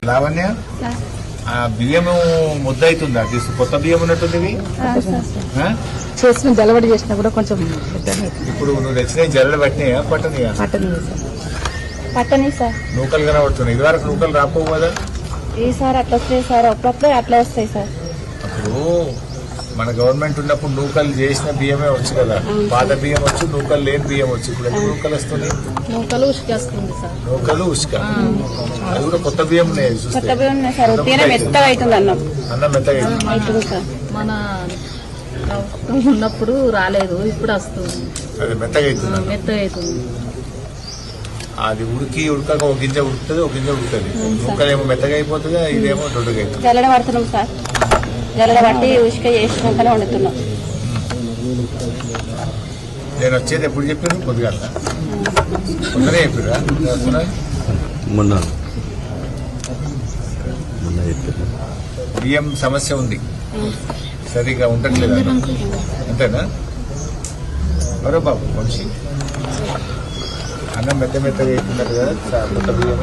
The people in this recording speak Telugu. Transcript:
లావణ్య ఆ బియ్యం ముద్ద అవుతుందా తీసు కొత్త బియ్యం ఉన్నట్టుంది చేసిన జలవడి చేసినా కూడా కొంచెం ఇప్పుడు నువ్వు తెచ్చిన జల్లెడ పట్టినాయా పట్టనియా పట్టని సార్ నూకలు కనబడుతున్నాయి ఇది వరకు నూకలు రాకపోవు కదా ఈసారి అట్లా వస్తాయి సార్ అప్పుడప్పుడే అట్లా వస్తాయి సార్ అప్పుడు మన గవర్నమెంట్ ఉన్నప్పుడు నూకలు చేసిన బియ్యమే వచ్చు కదా పాత బియ్యం వచ్చు నూకలు లేని బియ్యం వచ్చు ఇప్పుడు ఎన్ని నూకలు వస్తున్నాయి నూకలు ఉసుకేస్తుంది సార్ నూకలు ఉసుక అది కూడా కొత్త బియ్యం ఉన్నాయి కొత్త బియ్యం ఉన్నాయి సార్ మెత్తగా అవుతుంది అన్నం మెత్తగా అవుతుంది సార్ మన ఉన్నప్పుడు రాలేదు ఇప్పుడు వస్తుంది అది మెత్తగా అవుతుంది మెత్తగా అవుతుంది అది ఉడకక ఒక గింజ ఉడుకుతుంది ఒక గింజ ఉడుకుతుంది నూకలేమో మెత్తగా అయిపోతుంది ఇదేమో దొడ్డుగా అవుతుంది జల్లెడ పడుతున్నాం సార్ జల్లెడ పట్టి ఉసుక చేసుకుంటూనే వండుతున్నాం నేను వచ్చేది ఎప్పుడు చెప్పాను కొద్దిగా పొద్దునే చెప్పారా మొన్న బియ్యం సమస్య ఉంది సరిగా ఉండట్లేదు అంతేనా మరో బాబు మనిషి అన్నం మెత్తగా అవుతున్నారు కదా కొత్త బియ్యం